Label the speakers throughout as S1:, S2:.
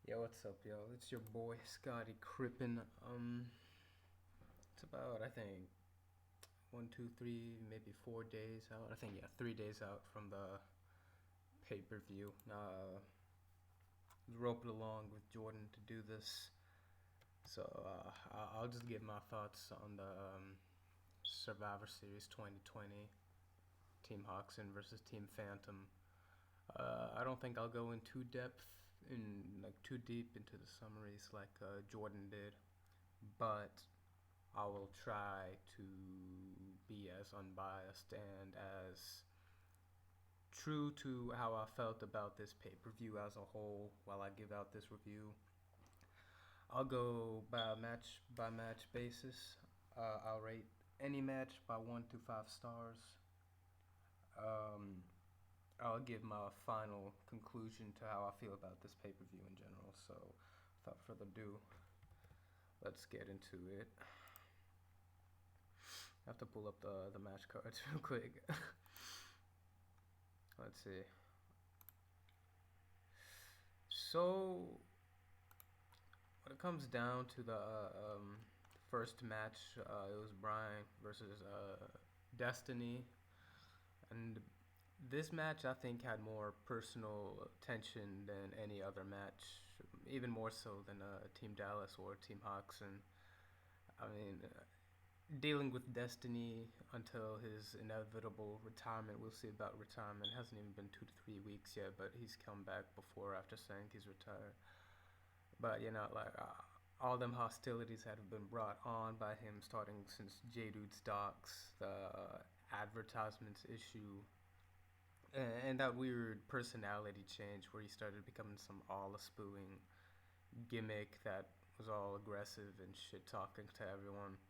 S1: Yo, what's up, yo? It's your boy Scottie Crippen. It's about I think 1, 2, 3, maybe 4 days out. I think yeah, 3 days out from the pay-per-view. Was roped along with Jordan to do this, so I'll just give my thoughts on the Survivor Series 2020, Team Hawxin versus Team Phantom. I don't think I'll go in too deep into the summaries like Jordan did, but I will try to be as unbiased and as true to how I felt about this pay per view as a whole while I give out this review. I'll go by match basis. I'll rate any match by 1 to 5 stars. Um, I'll give my final conclusion to how I feel about this pay per view in general. So, without further ado, let's get into it. I have to pull up the match cards real quick. Let's see. So when it comes down to the first match, it was Brian versus Destiny, and this match I think had more personal tension than any other match, even more so than Team Dallas or Team Hawks. And I mean, dealing with Destiny until his inevitable retirement. We'll see about retirement. It hasn't even been 2 to 3 weeks yet, but he's come back before after saying he's retired. But all them hostilities that have been brought on by him starting since J Dude's docs, the advertisements issue, and that weird personality change where he started becoming some Allah spewing gimmick that was all aggressive and shit talking to everyone.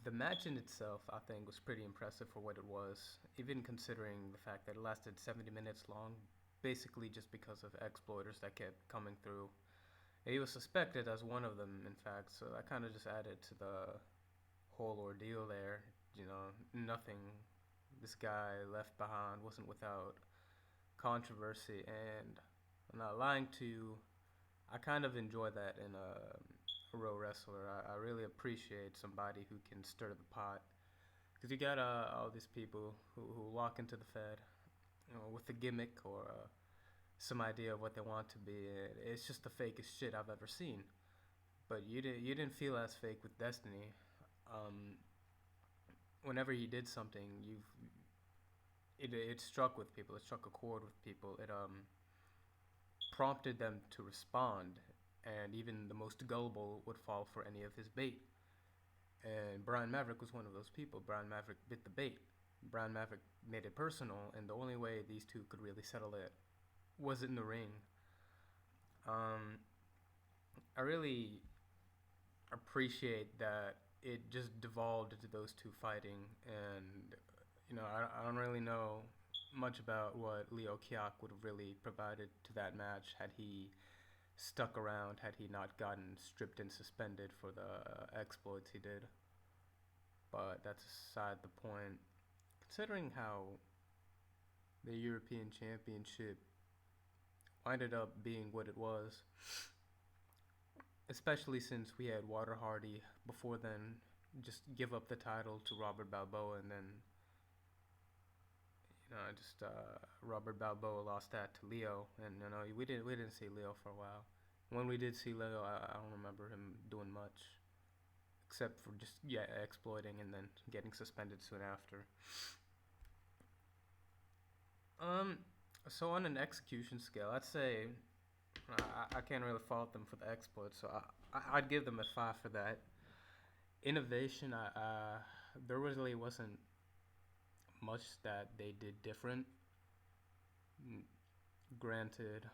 S1: The match in itself, I think, was pretty impressive for what it was, even considering the fact that it lasted 70 minutes long, basically just because of exploiters that kept coming through. He was suspected as one of them, in fact, so that kind of just added to the whole ordeal there. Nothing this guy left behind wasn't without controversy, and I'm not lying to you, I kind of enjoy that in a real wrestler. I really appreciate somebody who can stir the pot. Because you got all these people who walk into the Fed, with a gimmick or some idea of what they want to be. It's just the fakest shit I've ever seen. But you didn't feel as fake with Destiny. Um, Whenever he did something, it struck with people. It struck a chord with people. It prompted them to respond, and even the most gullible would fall for any of his bait. And Brian Maverick was one of those people. Brian Maverick bit the bait. Brian Maverick made it personal, and the only way these two could really settle it was in the ring. Um, I really appreciate that it just devolved into those two fighting, and I don't really know much about what Leo Kyak would have really provided to that match had he stuck around, had he not gotten stripped and suspended for the exploits he did. But that's aside the point. Considering how the European Championship ended up being what it was, especially since we had Water Hardy before then just give up the title to Robert Balboa, and then just Robert Balboa lost that to Leo, and we didn't see Leo for a while. When we did see Leo, I don't remember him doing much except for just exploiting and then getting suspended soon after. Um, so on an execution scale, I'd say I can't really fault them for the exploits, so I'd give them a 5 for that. Innovation, there really wasn't much that they did different. Granted,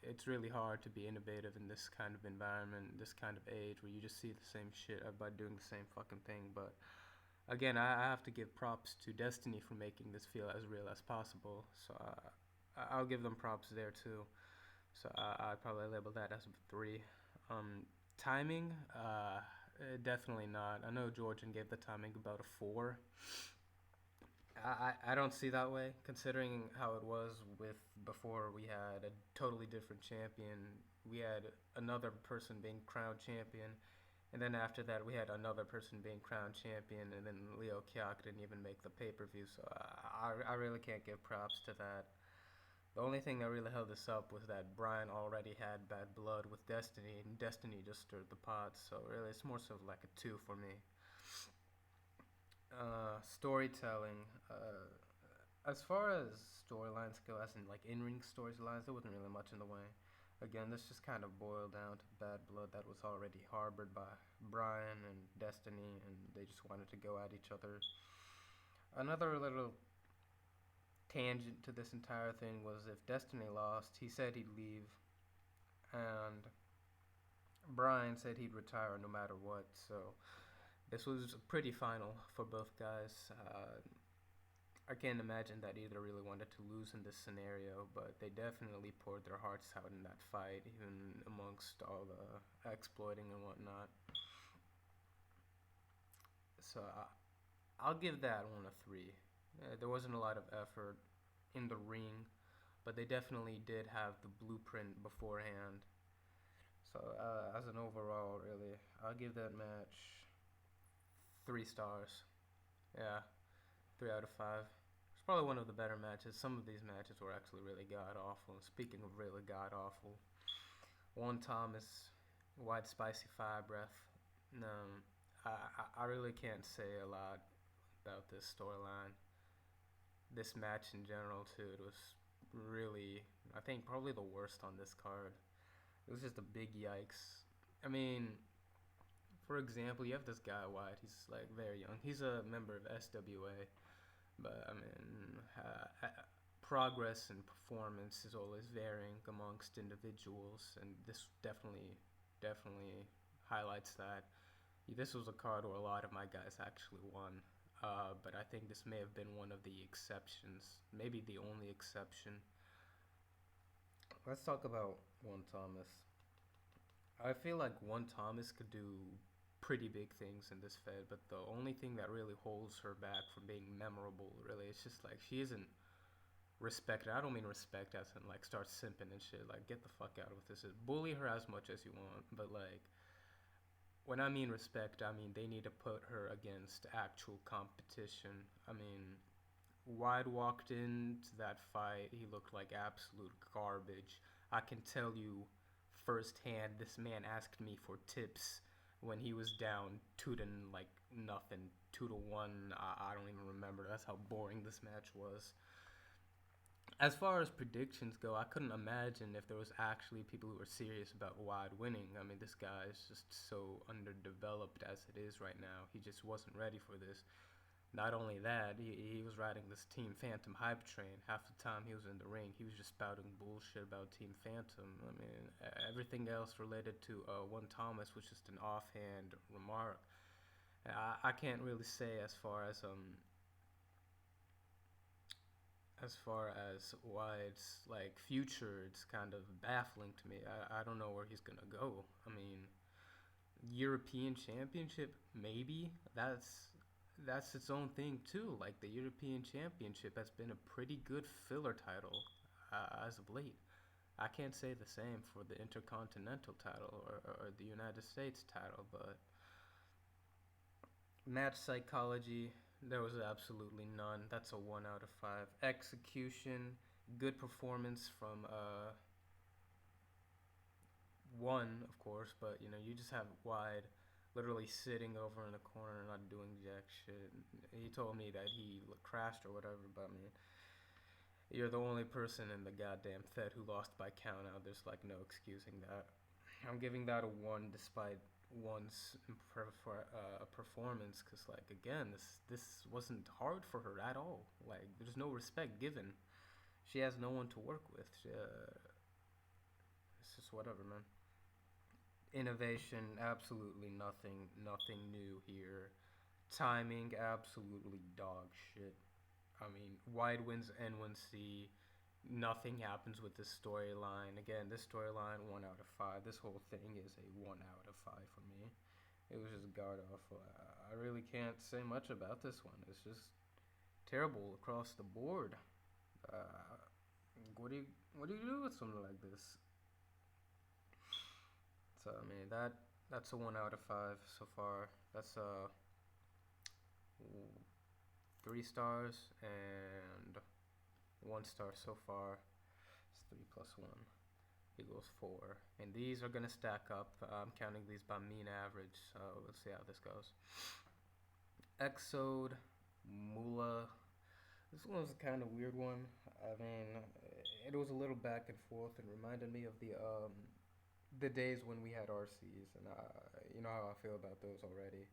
S1: it's really hard to be innovative in this kind of environment, this kind of age where you just see the same shit, everybody doing the same fucking thing. But again, I have to give props to Destiny for making this feel as real as possible. So I'll give them props there too. So I'd probably label that as a 3. Timing, definitely not. I know Georgian gave the timing about a 4. I don't see that way, considering how it was with before we had a totally different champion. We had another person being crowned champion, and then after that we had another person being crowned champion, and then Leo Kyak didn't even make the pay-per-view, so I really can't give props to that. The only thing that really held this up was that Brian already had bad blood with Destiny, and Destiny just stirred the pot, so really it's more so like a 2 for me. Storytelling. As far as storylines go, as in like in-ring storylines, there wasn't really much in the way. Again, this just kind of boiled down to bad blood that was already harbored by Brian and Destiny, and they just wanted to go at each other. Another little tangent to this entire thing was if Destiny lost, he said he'd leave, and Brian said he'd retire no matter what. So this was pretty final for both guys. I can't imagine that either really wanted to lose in this scenario, but they definitely poured their hearts out in that fight, even amongst all the exploiting and whatnot. So I'll give that one a 3. There wasn't a lot of effort in the ring, but they definitely did have the blueprint beforehand. So as an overall, really, I'll give that match 3 stars. Yeah, 3 out of 5. It's probably one of the better matches. Some of these matches were actually really god awful. And speaking of really god awful, One Thomas, White Spicy Fire Breath. No, I really can't say a lot about this storyline. This match in general too. It was really, I think, probably the worst on this card. It was just a big yikes. I mean, for example, you have this guy White. He's like very young. He's a member of SWA, but I mean, progress and performance is always varying amongst individuals, and this definitely highlights that. This was a card where a lot of my guys actually won, but I think this may have been one of the exceptions, maybe the only exception. Let's talk about One Thomas. I feel like One Thomas could do pretty big things in this Fed, but the only thing that really holds her back from being memorable, really, it's just like she isn't respected. I don't mean respect as in like start simping and shit. Like get the fuck out with this. Bully her as much as you want, but like when I mean respect, I mean they need to put her against actual competition. I mean, Wide walked into that fight, he looked like absolute garbage. I can tell you firsthand, this man asked me for tips when he was down 2 to like nothing, 2 to 1. I don't even remember. That's how boring this match was. As far as predictions go, I couldn't imagine if there was actually people who were serious about Wide winning. I mean, this guy is just so underdeveloped as it is right now. He just wasn't ready for this. Not only that, he was riding this Team Phantom hype train. Half the time he was in the ring, he was just spouting bullshit about Team Phantom. I mean, everything else related to One Thomas was just an offhand remark. I can't really say as far as Wide's like future. It's kind of baffling to me. I don't know where he's gonna go. I mean, European Championship, maybe that's its own thing too. Like the European Championship has been a pretty good filler title as of late. I can't say the same for the Intercontinental title or the United States title, but match psychology, there was absolutely none. That's a 1 out of 5. Execution, good performance from one, of course, but you know, you just have Wide literally sitting over in the corner not doing jack shit. He told me that he crashed or whatever, but I mean, you're the only person in the goddamn Fed who lost by count out. There's like no excusing that. I'm giving that a 1 despite one's performance, because like again, this wasn't hard for her at all. Like there's no respect given. She has no one to work with. It's just whatever, man. Innovation, absolutely nothing new here. Timing, absolutely dog shit. I mean, Wide wins N1C. Nothing happens with this storyline. Again, this storyline, 1 out of 5. This whole thing is a 1 out of 5 for me. It was just god awful. I really can't say much about this one. It's just terrible across the board. Uh, what do you do with something like this? So I mean that's a 1 out of 5 so far. That's 3 stars and 1 star so far. It's 3 plus 1 equals 4, and these are gonna stack up. I'm counting these by mean average. So let's see how this goes. Exode, Mula. This one was a kind of weird one. I mean, it was a little back and forth and reminded me of the days when we had RCs, and you know how I feel about those already.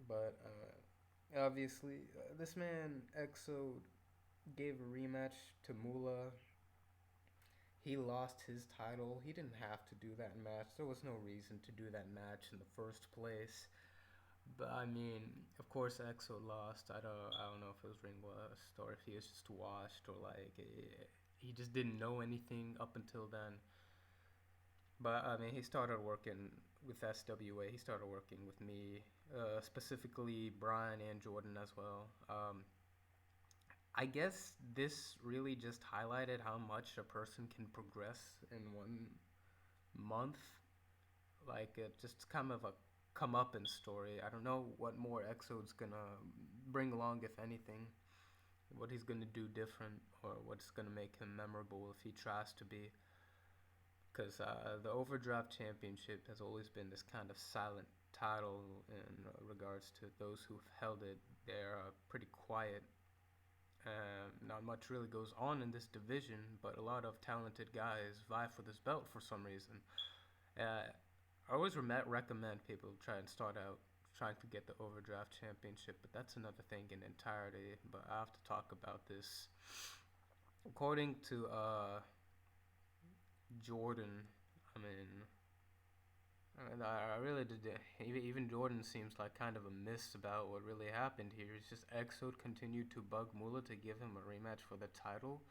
S1: But obviously, this man Exo gave a rematch to Mula. He lost his title. He didn't have to do that match. There was no reason to do that match in the first place. But I mean, of course, Exo lost. I don't know if it was ring rust or if he was just washed or like he just didn't know anything up until then. But I mean, he started working with SWA. He started working with me, specifically Brian and Jordan as well. I guess this really just highlighted how much a person can progress in 1 month. Like it just kind of a come up in story. I don't know what more Exode's gonna bring along, if anything. What he's gonna do different, or what's gonna make him memorable if he tries to be. Because the Overdraft Championship has always been this kind of silent title in regards to those who've held it. They're pretty quiet. Not much really goes on in this division, but a lot of talented guys vie for this belt for some reason. I always recommend people try and start out trying to get the Overdraft Championship, but that's another thing in entirety. But I have to talk about this. According to Jordan, I mean, I really did. Even Jordan seems like kind of a miss about what really happened here. It's just Exode continued to bug Mula to give him a rematch for the title.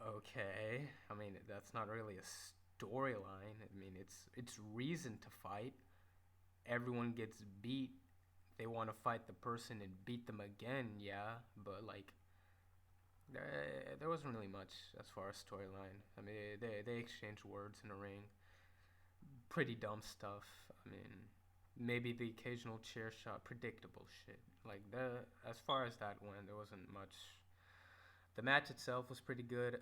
S1: Okay, I mean that's not really a storyline. I mean it's reason to fight. Everyone gets beat. They want to fight the person and beat them again, yeah. But like there wasn't really much as far as storyline. I mean they exchanged words in a ring. Pretty dumb stuff. I mean, maybe the occasional chair shot, predictable shit. Like as far as that went, there wasn't much. The match itself was pretty good.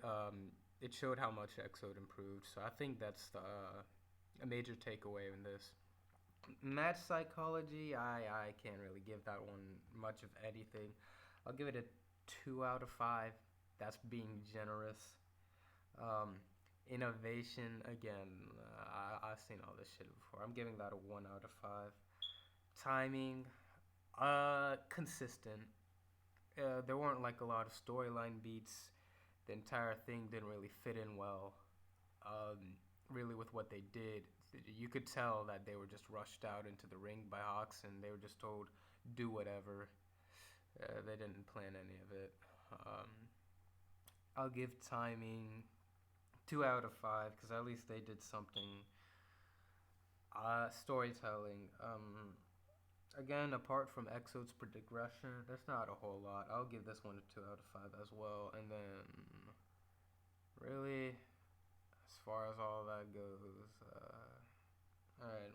S1: It showed how much Exode improved, so I think that's a major takeaway in this. Match psychology, I can't really give that one much of anything. I'll give it a 2 out of 5. That's being generous. Um, Innovation again. I've seen all this shit before. I'm giving that a 1 out of 5. Timing, consistent. There weren't like a lot of storyline beats. The entire thing didn't really fit in well. Really, with what they did, you could tell that they were just rushed out into the ring by Hawxin. They were just told, "Do whatever." They didn't plan any of it. Um, I'll give timing 2 out of 5 because at least they did something. Storytelling. Again, apart from Exode's progression, there's not a whole lot. I'll give this one a 2 out of 5 as well. And then, really, as far as all that goes, alright,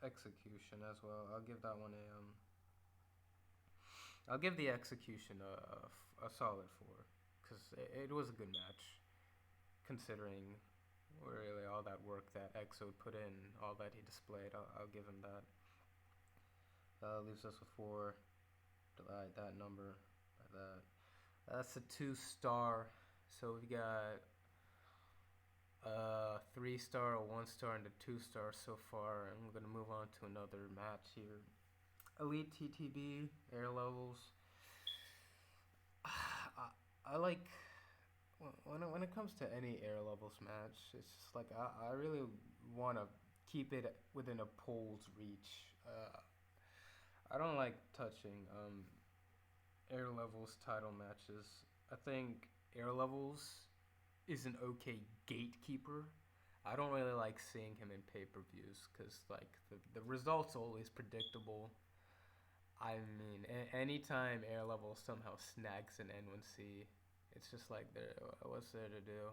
S1: execution as well. I'll give that one I'll give the execution a solid 4 because it was a good match considering really all that work that Exode put in, all that he displayed. I'll give him that. Leaves us with 4. Divide that number by that. That's a 2 star. So we got 3 star, a 1 star, and a 2 star so far. And we're gonna move on to another match here. Elite TTB air levels. I like when it comes to any air levels match. It's just like I really want to keep it within a pole's reach. I don't like touching air levels title matches. I think air levels is an okay gatekeeper. I don't really like seeing him in pay-per-views because like the results always predictable. I mean, anytime air level somehow snags an N1C, it's just like there. What's there to do?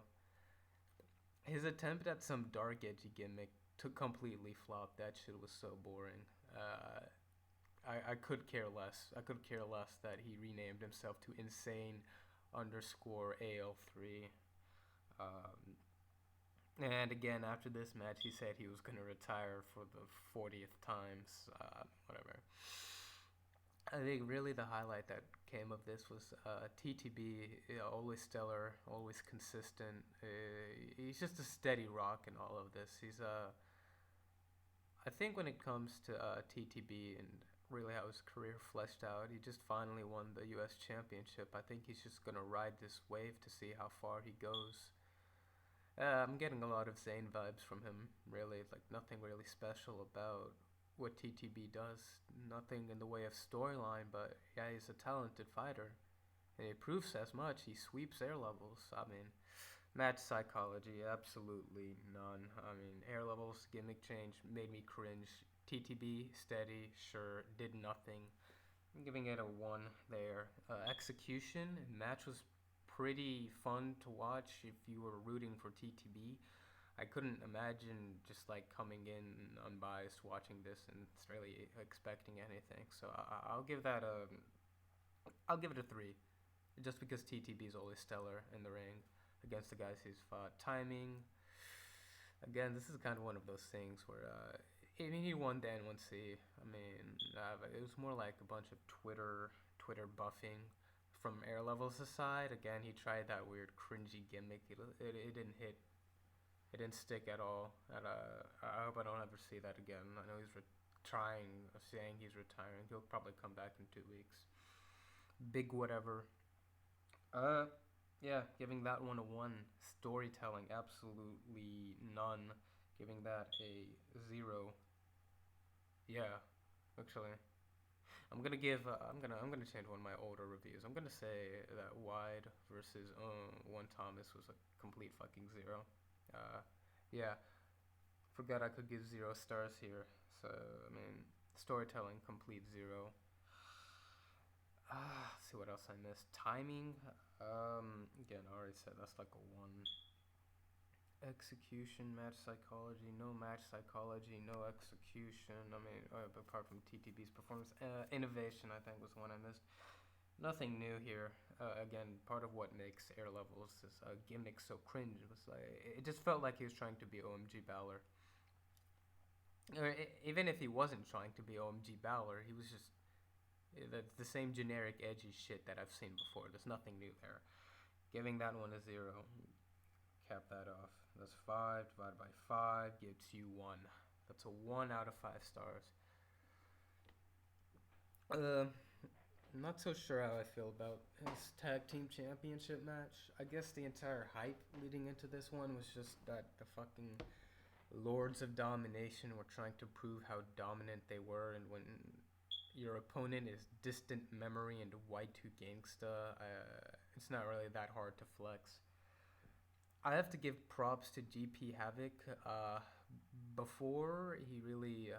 S1: His attempt at some dark edgy gimmick took completely flopped. That shit was so boring. Uh, I could care less. I could care less that he renamed himself to Insane underscore AL3. Um, and again, after this match, he said he was going to retire for the 40th times. Whatever. I think really the highlight that came of this was TTB, always stellar, always consistent. He's just a steady rock in all of this. I think when it comes to TTB and really how his career fleshed out, he just finally won the U.S. Championship. I think he's just gonna ride this wave to see how far he goes. I'm getting a lot of Zayn vibes from him. Really, like nothing really special about what TTB does. Nothing in the way of storyline, but yeah, he's a talented fighter, and he proves as much. He sweeps air levels. I mean, match psychology, absolutely none. I mean, air levels, gimmick change made me cringe. TTB, steady, sure, did nothing. I'm giving it a 1 there. Execution, match was pretty fun to watch if you were rooting for TTB. I couldn't imagine just like coming in unbiased watching this and really expecting anything. So I'll give it a 3, just because TTB is always stellar in the ring against the guys he's fought. Timing, again, this is kind of one of those things where I mean, he won the N1C. I mean, it was more like a bunch of Twitter buffing. From air levels aside, again, he tried that weird cringy gimmick. It didn't hit. It didn't stick at all. And I hope I don't ever see that again. I know he's saying he's retiring. He'll probably come back in 2 weeks. Big whatever. Uh, yeah, giving that one a 1. Storytelling, absolutely none. Giving that a 0. Yeah, actually, I'm gonna change one of my older reviews. I'm gonna say that Wide versus One Thomas was a complete fucking 0. Yeah, forgot I could give 0 stars here. So I mean, storytelling complete 0. Let's see what else I missed. Timing. Again, I already said that's like a 1. Execution, match psychology, no match psychology, no execution. I mean, apart from TTB's performance, innovation I think was the one I missed. Nothing new here. Again, part of what makes Air Levels this gimmick so cringe was like it just felt like he was trying to be OMG Balor. Or even if he wasn't trying to be OMG Balor, he was just the same generic edgy shit that I've seen before. There's nothing new there. Giving that one a 0. Cap that off. That's 5 divided by 5 gives you 1. That's a 1 out of 5 stars. I'm not so sure how I feel about his tag team championship match. I guess the entire hype leading into this one was just that the fucking Lords of Domination were trying to prove how dominant they were, and when your opponent is distant memory and Y2 gangsta, it's not really that hard to flex. I have to give props to GP Havoc. Before he really,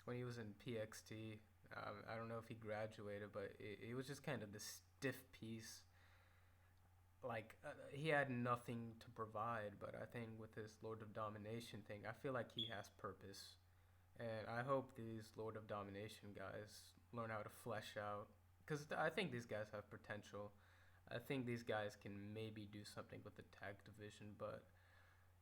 S1: when he was in PXT, I don't know if he graduated, but it was just kind of this stiff piece. Like he had nothing to provide, but I think with this Lord of Domination thing, I feel like he has purpose, and I hope these Lord of Domination guys learn how to flesh out, because I think these guys have potential. I think these guys can maybe do something with the tag division, but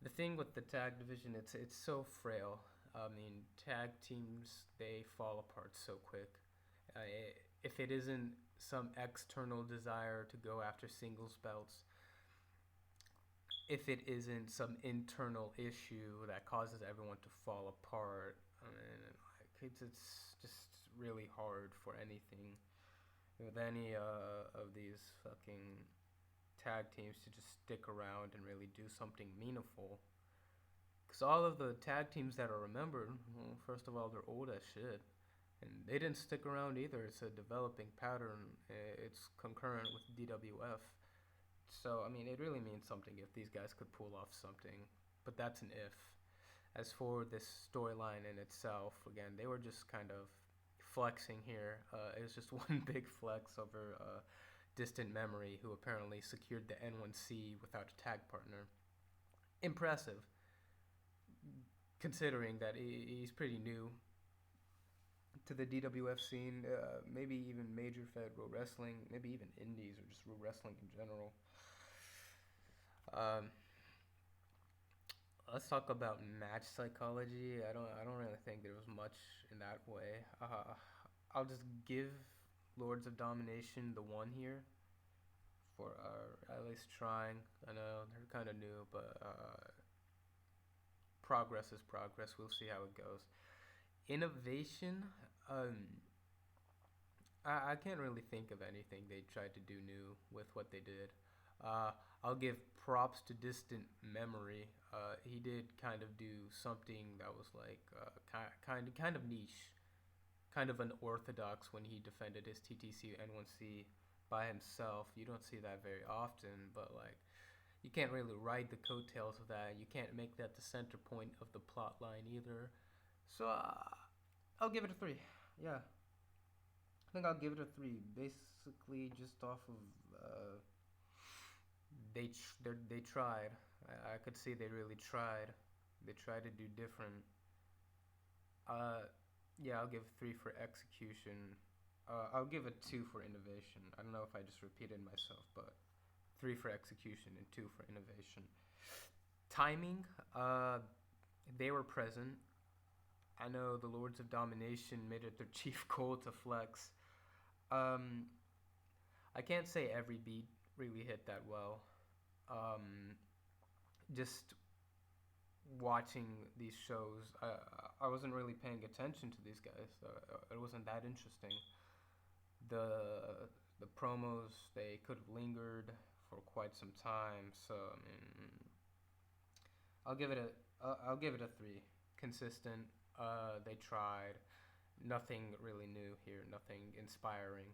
S1: the thing with the tag division, it's so frail. I mean, tag teams they fall apart so quick. Uh, if it isn't some external desire to go after singles belts, if it isn't some internal issue that causes everyone to fall apart, I mean, like it's just really hard for anything with any of these fucking tag teams to just stick around and really do something meaningful. Because all of the tag teams that are remembered, well, first of all, they're old as shit. And they didn't stick around either. It's a developing pattern. It's concurrent with DWF. So, I mean, it really means something if these guys could pull off something. But that's an if. As for this storyline in itself, again, they were just kind of flexing here. It's just one big flex over Distant Memory, who apparently secured the N1C without a tag partner. Impressive, considering that he's pretty new to the DWF scene, maybe even Major Federal Wrestling, maybe even Indies or just wrestling in general. Um, let's talk about match psychology. I don't really think there was much in that way. I'll just give Lords of Domination the one here for at least trying. I know they're kind of new, but progress is progress. We'll see how it goes. Innovation. Um, I can't really think of anything they tried to do new with what they did. Uh, I'll give props to Distant Memory. He did kind of do something that was like kind of niche, kind of unorthodox when he defended his TTC N1C by himself. You don't see that very often, but like you can't really ride the coattails of that. You can't make that the center point of the plot line either. So I'll give it a 3. Yeah, I think I'll give it a 3. Basically, just off of they tried. I could see they really tried. They tried to do different. Uh, yeah, I'll give 3 for execution. I'll give it 2 for innovation. I don't know if I just repeated myself, but 3 for execution and 2 for innovation. Timing, they were present. I know the Lords of Domination made it their chief goal to flex. Um, I can't say every beat really hit that well. Um, just watching these shows, I wasn't really paying attention to these guys. It wasn't that interesting. The promos, they could have lingered for quite some time. So I mean, I'll give it a 3. Consistent. They tried. Nothing really new here. Nothing inspiring.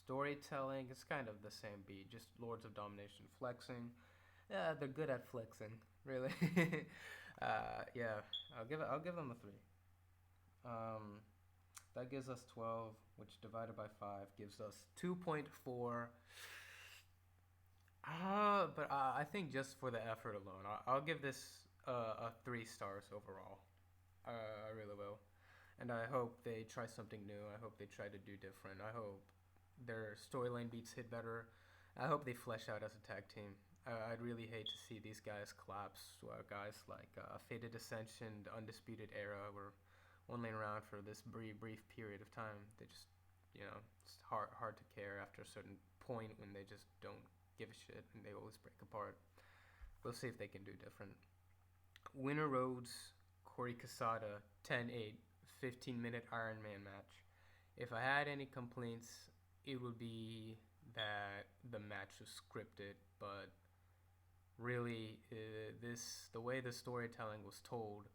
S1: Storytelling, it's kind of the same beat. Just Lords of Domination flexing. Yeah, they're good at flexing. Really. Yeah, I'll give them a 3. Um, that gives us 12, which divided by 5 gives us 2.4. But I think just for the effort alone, I'll give this a 3 stars overall. I really will. And I hope they try something new. I hope they try to do different. I hope their storyline beats hit better. I hope they flesh out as a tag team. I'd really hate to see these guys collapse. Guys like Faded Ascension, the Undisputed Era, were only around for this brief period of time. They just, it's hard to care after a certain point when they just don't give a shit and they always break apart. We'll see if they can do different. Winter Roads, Corey Casada, 10-8, 15-minute Iron Man match. If I had any complaints, it would be that the match was scripted, but really, the way the storytelling was told,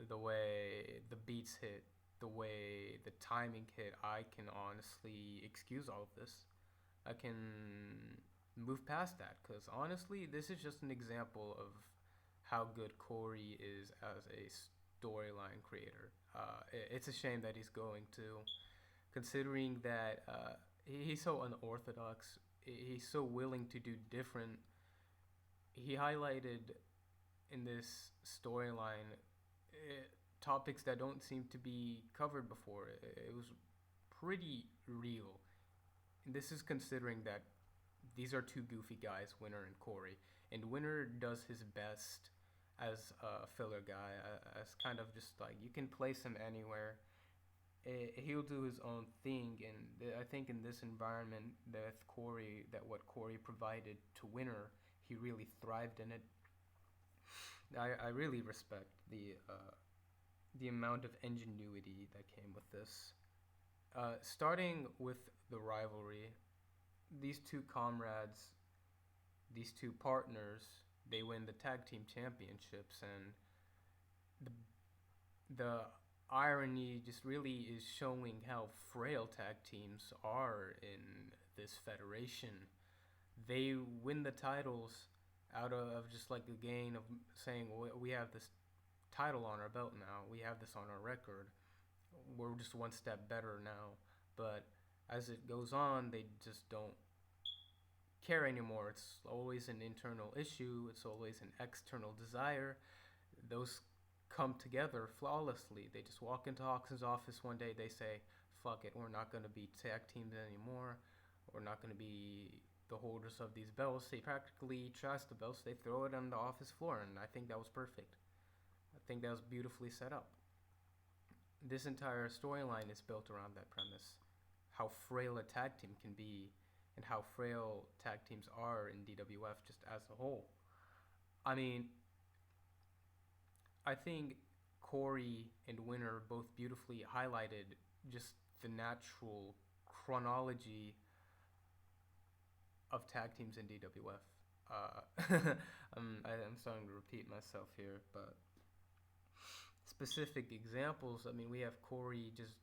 S1: the way the beats hit, the way the timing hit, I can honestly excuse all of this. I can move past that because honestly, this is just an example of how good Corey is as a storyline creator. It's a shame that he's going to, considering that he's so unorthodox. He's so willing to do different. He highlighted in this storyline topics that don't seem to be covered before. It was pretty real. And this is considering that these are two goofy guys, Winner and Corey. And Winner does his best as a filler guy, as kind of just like you can place him anywhere. He'll do his own thing, and I think in this environment, that what Corey provided to Winner, he really thrived in it. I really respect the amount of ingenuity that came with this. Starting with the rivalry, these two comrades, these two partners, they win the tag team championships, and the irony just really is showing how frail tag teams are in this federation. They win the titles out of just like a gain of saying, we have this title on our belt now, we have this on our record. we're just one step better now. But as it goes on, they just don't care anymore. It's always an internal issue, it's always an external desire. Those come together flawlessly. They just walk into Hawxin's office one day, they say, fuck it, we're not going to be tag teams anymore. We're not going to be the holders of these belts. They practically trash the belts, they throw it on the office floor, and I think that was perfect. I think that was beautifully set up. This entire storyline is built around that premise, how frail a tag team can be and how frail tag teams are in DWF just as a whole. I mean, I think Corey and Winner both beautifully highlighted just the natural chronology of tag teams in DWF. I'm starting to repeat myself here, but specific examples. I mean, we have Corey just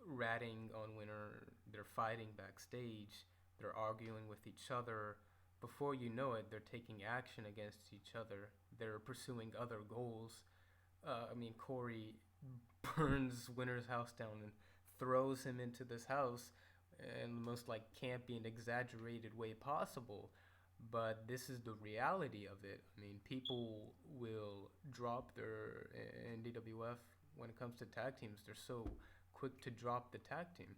S1: ratting on Winner. They're fighting backstage. They're arguing with each other. Before you know it, they're taking action against each other. They're pursuing other goals. I mean, Corey burns Winner's house down and throws him into this house in the most like campy and exaggerated way possible. But this is the reality of it. I mean, people will drop their in DWF when it comes to tag teams. They're so quick to drop the tag team.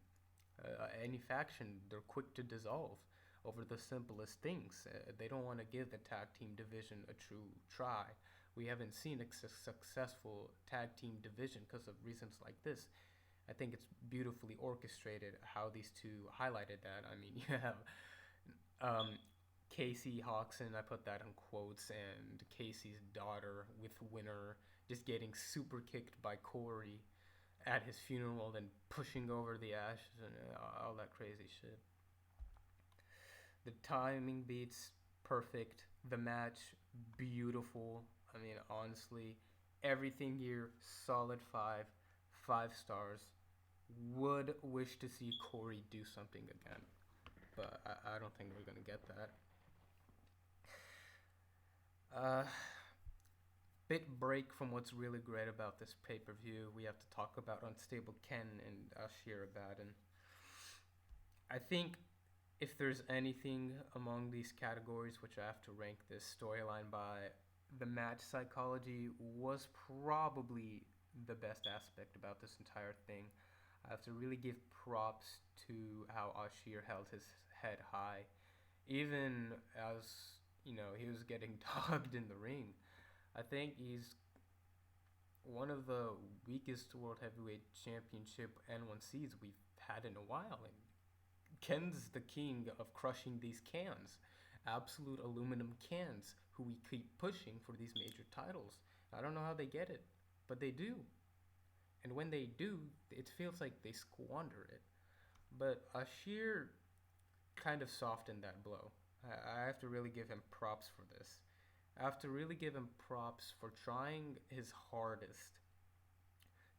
S1: Any faction, they're quick to dissolve over the simplest things. They don't want to give the tag team division a true try. We haven't seen a successful tag team division because of reasons like this. I think it's beautifully orchestrated how these two highlighted that. I mean, you have um, Casey Hawxin, I put that in quotes, and Casey's daughter with Winner just getting super kicked by Corey at his funeral, then pushing over the ashes and all that crazy shit. The timing beats perfect. The match beautiful. I mean, honestly, everything here solid 5 stars. Would wish to see Corey do something again, but I don't think we're gonna get that. Bit break from what's really great about this pay per view. We have to talk about Unstable Ken and Ashir Abaddon. I think if there's anything among these categories which I have to rank this storyline by, the match psychology was probably the best aspect about this entire thing. I have to really give props to how Ashir held his head high, even as he was getting dogged in the ring. I think he's one of the weakest World Heavyweight Championship N1Cs we've had in a while, and Ken's the king of crushing these cans, absolute aluminum cans, who we keep pushing for these major titles. I don't know how they get it, but they do. And when they do, it feels like they squander it. But Ashir kind of softened that blow. I have to really give him props for this. I have to really give him props for trying his hardest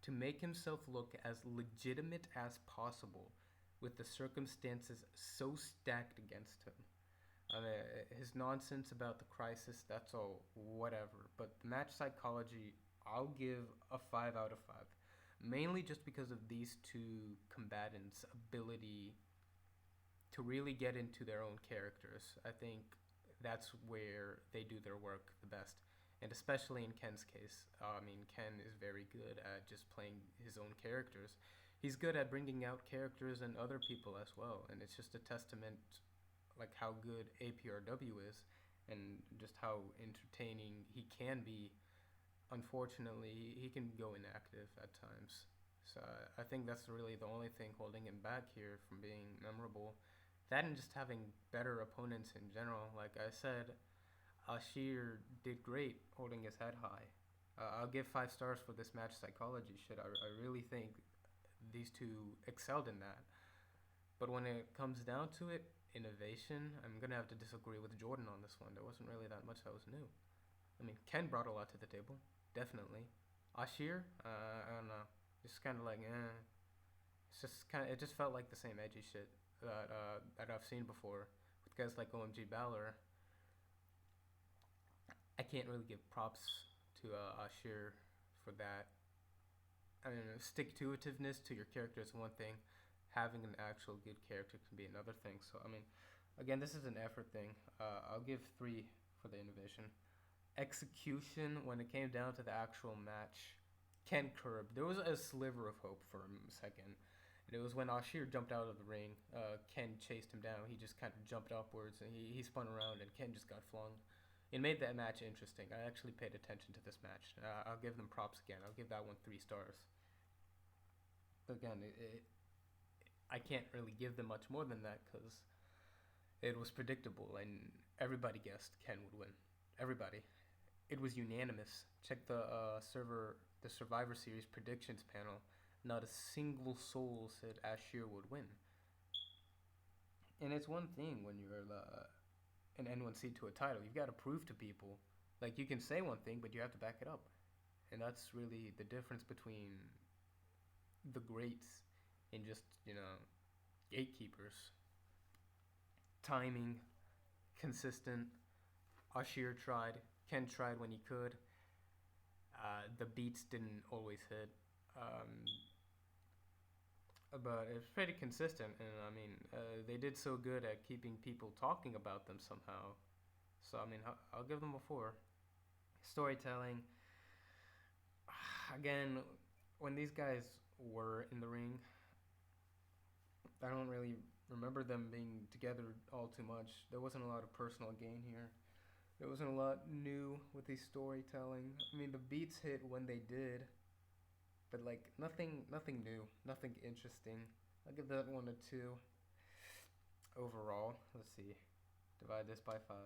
S1: to make himself look as legitimate as possible with the circumstances so stacked against him. I mean, his nonsense about the crisis, that's all whatever. But the match psychology, I'll give a 5 out of 5. Mainly just because of these two combatants' ability to really get into their own characters. I think that's where they do their work the best. And especially in Ken's case. I mean, Ken is very good at just playing his own characters. He's good at bringing out characters in other people as well. And it's just a testament like how good APRW is and just how entertaining he can be. Unfortunately, he can go inactive at times. So I think that's really the only thing holding him back here from being memorable. That and just having better opponents in general. Like I said, Ashir did great holding his head high. I'll give 5 stars for this match psychology shit. I really think these two excelled in that. But when it comes down to it, innovation, I'm going to have to disagree with Jordan on this one. There wasn't really that much that was new. I mean, Ken brought a lot to the table, definitely. Ashir, I don't know. Just kind of like, It's just kind of, it just felt like the same edgy shit that I've seen before with guys like OMG Balor. I can't really give props to Ashir for that. I mean, stick-to-itiveness to your character is one thing. Having an actual good character can be another thing. So I mean, again, this is an effort thing. I'll give 3 for the innovation. Execution, when it came down to the actual match, Ken curb. There was a sliver of hope for a second. And it was when Ashir jumped out of the ring. Ken chased him down. He just kind of jumped upwards and he spun around and Ken just got flung. It made that match interesting. I actually paid attention to this match. I'll give them props again. I'll give that one 3 stars. Again, I can't really give them much more than that because it was predictable and everybody guessed Ken would win. Everybody. It was unanimous. Check the Survivor Series predictions panel. Not a single soul said Ashir would win. And it's one thing when you're an N1C to a title. You've got to prove to people. Like, you can say one thing, but you have to back it up. And that's really the difference between the greats and just, gatekeepers. Timing, consistent. Ashir tried. Ken tried when he could. The beats didn't always hit. But it's pretty consistent, and I mean, they did so good at keeping people talking about them somehow. So I mean, I'll give them a 4. Storytelling, again, when these guys were in the ring, I don't really remember them being together all too much. There wasn't a lot of personal gain here. There wasn't a lot new with the storytelling. I mean, the beats hit when they did, but like nothing new, nothing interesting. I'll give that one a 2 overall. Let's see, divide this by 5.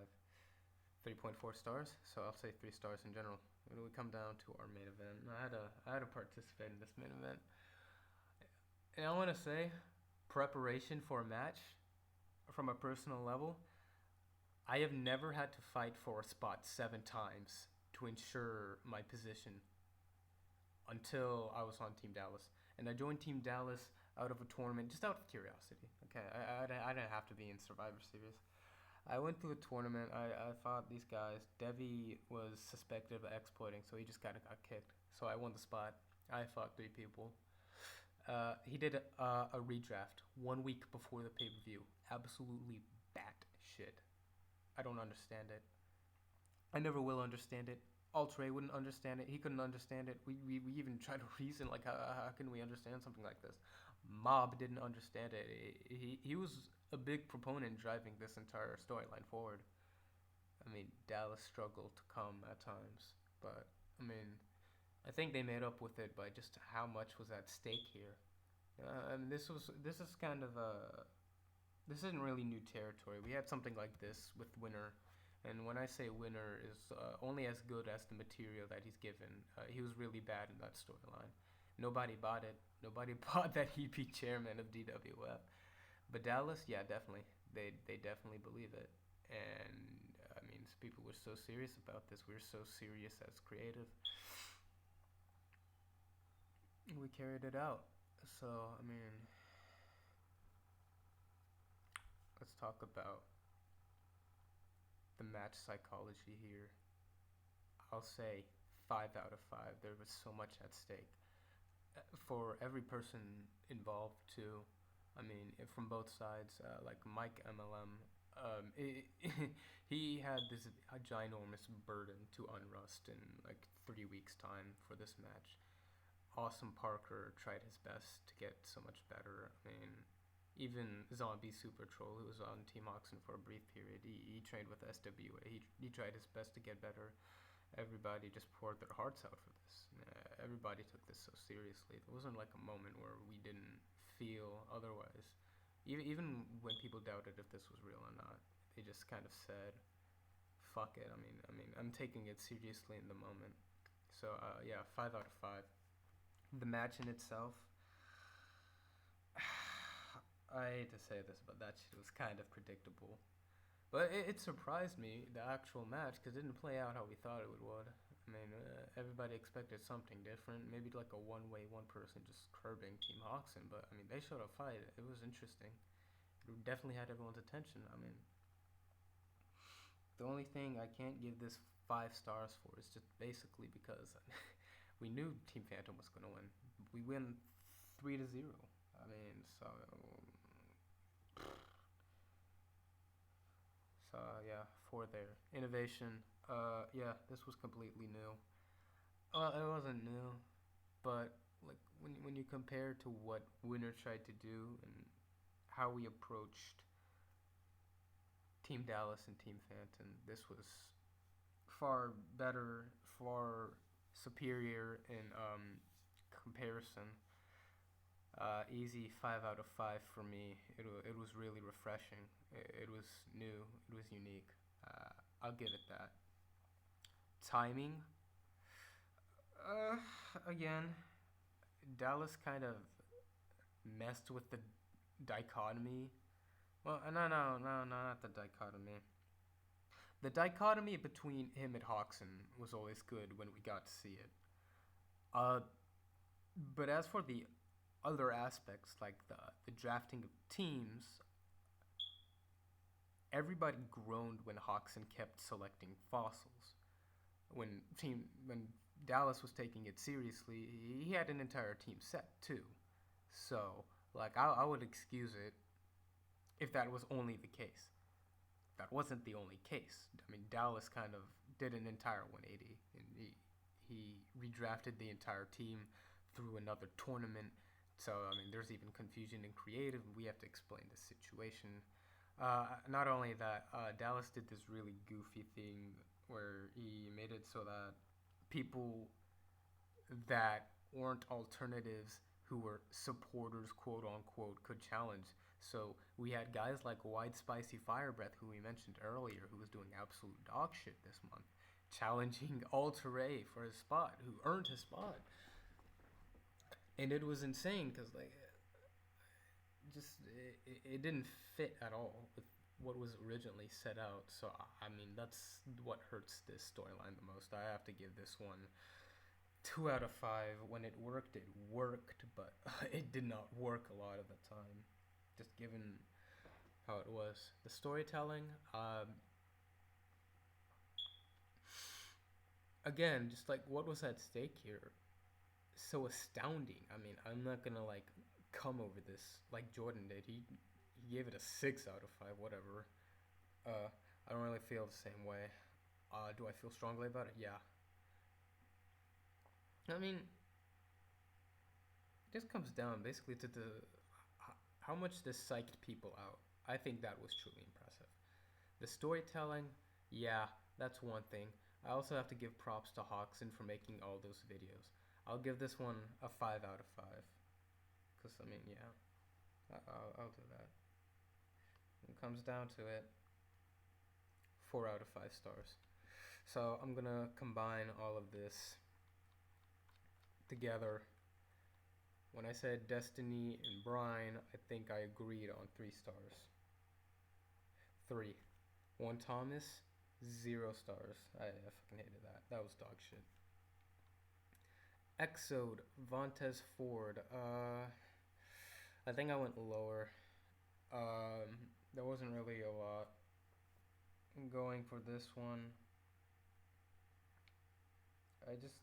S1: 3.4 stars. So I'll say 3 stars in general. When we come down to our main event, I had to participate in this main event, and I want to say, preparation for a match, from a personal level, I have never had to fight for a spot 7 times to ensure my position until I was on Team Dallas. And I joined Team Dallas out of a tournament, just out of curiosity. Okay, I didn't have to be in Survivor Series. I went through a tournament. I fought these guys. Devi was suspected of exploiting, so he just kind of got kicked. So I won the spot. I fought 3 people. He did a redraft 1 week before the pay-per-view. Absolutely bat shit. I don't understand it. I never will understand it. Altrey wouldn't understand it. He couldn't understand it. We even tried to reason, like, how can we understand something like this? Mob didn't understand it. He was a big proponent driving this entire storyline forward. I mean, Dallas struggled to come at times, but I mean, I think they made up with it by just how much was at stake here. I mean, this is kind of a this isn't really new territory. We had something like this with Winner, and when I say Winner is only as good as the material that he's given. He was really bad in that storyline. Nobody bought it. Nobody bought that he'd be chairman of DWF. But Dallas, yeah, definitely. They definitely believe it. And I mean, people were so serious about this. We were so serious as creative. We carried it out. So I mean, let's talk about the match psychology here. I'll say 5 out of 5. There was so much at stake for every person involved too. I mean, from both sides, like Mike MLM, he had this ginormous burden to unrust in like 3 weeks' time for this match. Awesome Parker tried his best to get so much better. I mean, even Zombie Super Troll, who was on Team Hawxin for a brief period, he trained with SWA. He tried his best to get better. Everybody just poured their hearts out for this. Everybody took this so seriously. There wasn't like a moment where we didn't feel otherwise. Even when people doubted if this was real or not, they just kind of said, "Fuck it." I'm taking it seriously in the moment. So yeah, 5 out of 5. The match in itself, I hate to say this, but that shit was kind of predictable. But it surprised me, the actual match, because it didn't play out how we thought it would. I mean, everybody expected something different. Maybe like a one-way, one person just curbing Team Hawkson. But, I mean, they showed a fight. It was interesting. It definitely had everyone's attention. I mean, the only thing I can't give this 5 stars for is just basically because we knew Team Phantom was going to win. we win 3-0. I mean, so yeah, four there. Innovation. Yeah, this was completely new. It wasn't new, but like when you compare to what Winner tried to do and how we approached Team Dallas and Team Phantom, this was far better, far superior in comparison. Easy 5 out of 5 for me. It was really refreshing. It was new. It was unique. I'll give it that. Timing. Again, Dallas kind of messed with the dichotomy. Well, no, not the dichotomy. The dichotomy between him and Hawxin was always good when we got to see it. Uh, but as for the other aspects, like the drafting of teams, everybody groaned when Hawxin kept selecting fossils. When Dallas was taking it seriously, he had an entire team set too. So, like, I would excuse it if that was only the case. That wasn't the only case. I mean, Dallas kind of did an entire 180, and he redrafted the entire team through another tournament. So, I mean, there's even confusion in creative, and we have to explain the situation. Not only that, Dallas did this really goofy thing where he made it so that people that weren't alternatives who were supporters, quote unquote, could challenge. So we had guys like White Spicy Fire Breath, who we mentioned earlier, who was doing absolute dog shit this month, challenging Alter for his spot, who earned his spot. And it was insane because, like, just it didn't fit at all with what was originally set out. So I mean, that's what hurts this storyline the most. I have to give this one 2 out of 5. When it worked, but it did not work a lot of the time, just given how it was. The storytelling, again, just like what was at stake here, so astounding. I mean, I'm not gonna like come over this like Jordan did. He gave it a 6 out of 5, whatever. I don't really feel the same way. Do I feel strongly about it? Yeah. I mean, it just comes down basically to the how much this psyched people out. I think that was truly impressive. The storytelling, yeah, that's one thing. I also have to give props to Hawxin for making all those videos. I'll give this one a 5 out of 5. Because, I mean, yeah, I'll do that. When it comes down to it, 4 out of 5 stars. So I'm going to combine all of this together. When I said Destiny and Brian, I think I agreed on 3 stars. 3. One Thomas, 0 stars. I fucking hated that. That was dog shit. Exode, Vontez Ford. I think I went lower. There wasn't really a lot going for this one. I just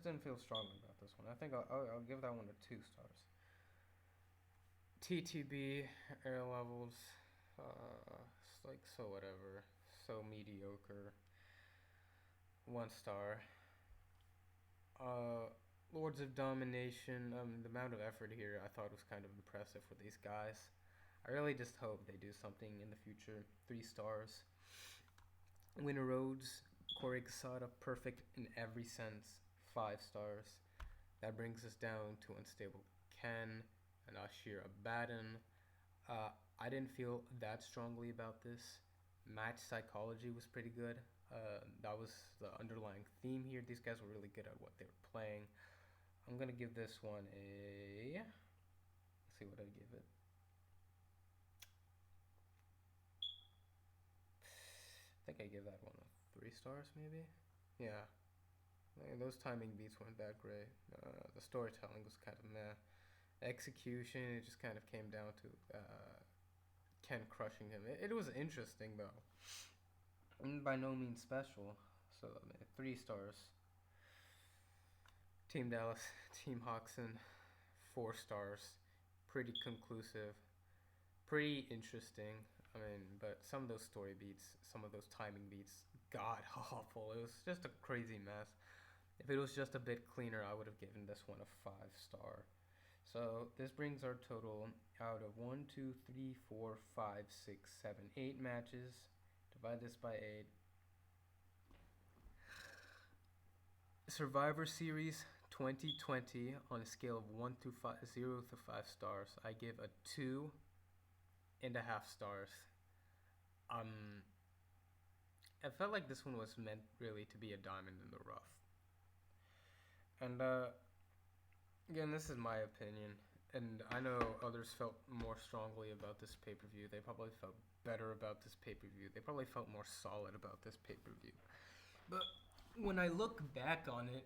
S1: didn't feel strongly about this one. I think I'll give that one a 2 stars. TTB air levels, it's like so whatever, so mediocre. 1 star. Lords of Domination. The amount of effort here I thought was kind of impressive for these guys. I really just hope they do something in the future. 3 stars. Winter Roads, Corey Casada, perfect in every sense. 5 stars. That brings us down to Unstable Ken and Ashir Abaddon. I didn't feel that strongly about this. Match psychology was pretty good. That was the underlying theme here. These guys were really good at what they were playing. I'm gonna give this one a. Let's see what I give it. I think I give that one a 3 stars, maybe. Yeah. Those timing beats weren't that great. The storytelling was kind of meh. Execution, it just kind of came down to Ken crushing him. It was interesting though, and by no means special. So I mean, 3 stars. Team Dallas, Team Hawxin. 4 stars, pretty conclusive, pretty interesting. I mean, but some of those story beats, some of those timing beats, god awful. It was just a crazy mess. If it was just a bit cleaner, I would have given this one a 5 star. So this brings our total out of 1, 2, 3, 4, 5, 6, 7, 8 matches. Divide this by 8. Survivor Series 2020 on a scale of 0 to 5 stars. I give a 2.5 stars. I felt like this one was meant really to be a diamond in the rough. And again, this is my opinion, and I know others felt more strongly about this pay per view. They probably felt better about this pay per view. They probably felt more solid about this pay per view. But when I look back on it,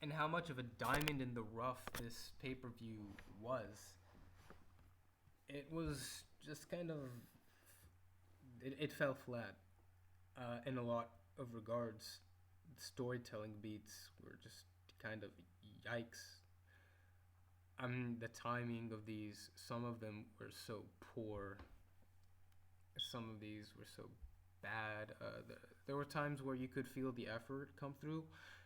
S1: and how much of a diamond in the rough this pay per view was, it was just kind of. It fell flat in a lot of regards. The storytelling beats were just kind of yikes. The timing of these, some of them were so poor. Some of these were so bad. There were times where you could feel the effort come through,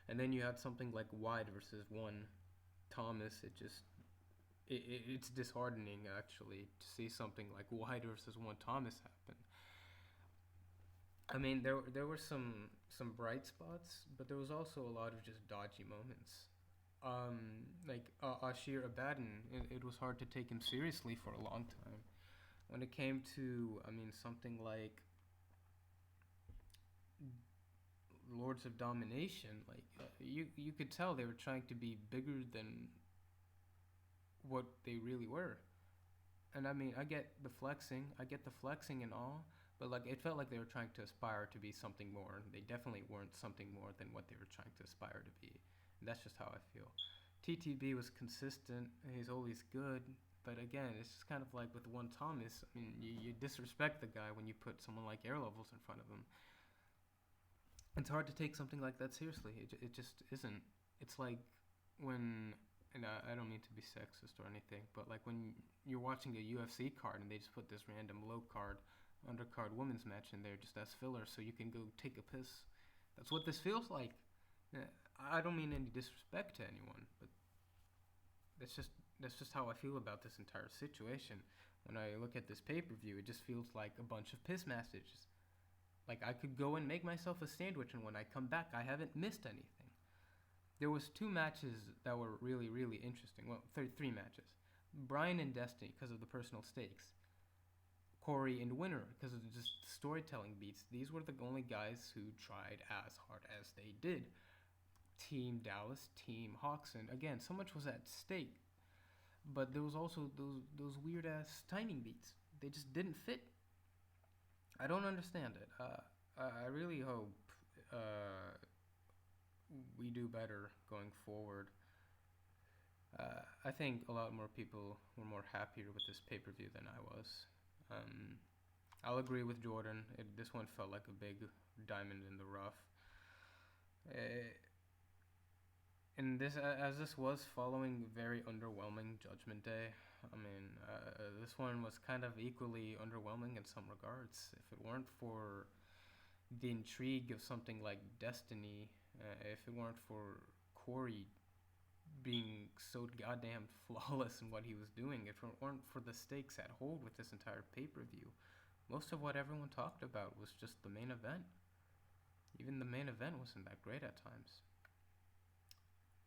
S1: and then you had something like Wide versus one Thomas. It's disheartening actually to see something like Wide versus one Thomas happen. I mean, there were some bright spots, but there was also a lot of just dodgy moments. Like Ashir Abaddon, it was hard to take him seriously for a long time. When it came to, I mean, something like Lords of Domination, like you could tell they were trying to be bigger than what they really were. And I mean, I get the flexing and all, but like it felt like they were trying to aspire to be something more. They definitely weren't something more than what they were trying to aspire to be. And that's just how I feel. TTB was consistent. He's always good. But again, it's just kind of like with one Thomas. I mean, you disrespect the guy when you put someone like Air Levels in front of him. It's hard to take something like that seriously. It just isn't. It's like when, and I don't mean to be sexist or anything, but like when you're watching a UFC card and they just put this random low card, undercard women's match in there just as filler so you can go take a piss. That's what this feels like. I don't mean any disrespect to anyone, but that's just how I feel about this entire situation. When I look at this pay-per-view, it just feels like a bunch of piss messages. Like I could go and make myself a sandwich, and when I come back, I haven't missed anything. There was 2 matches that were really, really interesting. Well, 3 matches. Bryan and Destiny because of the personal stakes. Corey and Winner because of just storytelling beats. These were the only guys who tried as hard as they did. Team Dallas, Team Hawxin. Again, so much was at stake. But there was also those weird ass timing beats. They just didn't fit. I don't understand it. I really hope we do better going forward. I think a lot more people were more happier with this pay-per-view than I was. I'll agree with Jordan. This one felt like a big diamond in the rough. And as this was following very underwhelming Judgment Day, I mean, this one was kind of equally underwhelming in some regards. If it weren't for the intrigue of something like Destiny, if it weren't for Corey being so goddamn flawless in what he was doing, if it weren't for the stakes at hold with this entire pay-per-view, most of what everyone talked about was just the main event. Even the main event wasn't that great at times.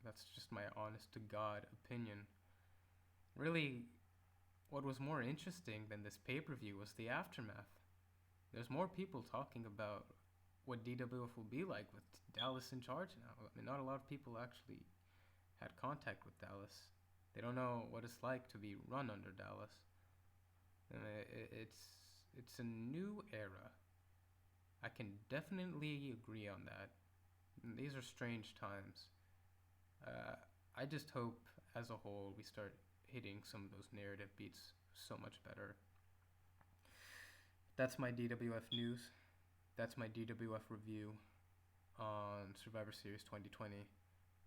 S1: That's just my honest to God opinion. Really, what was more interesting than this pay-per-view was the aftermath. There's more people talking about what DWF will be like with Dallas in charge now. I mean, not a lot of people actually had contact with Dallas. They don't know what it's like to be run under Dallas. It's a new era. I can definitely agree on that. These are strange times. I just hope, as a whole, we start hitting some of those narrative beats so much better. That's my DWF news. That's my DWF review on Survivor Series 2020.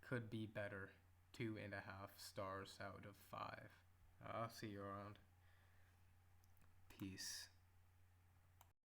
S1: Could be better. 2.5 stars out of 5. I'll see you around. Peace.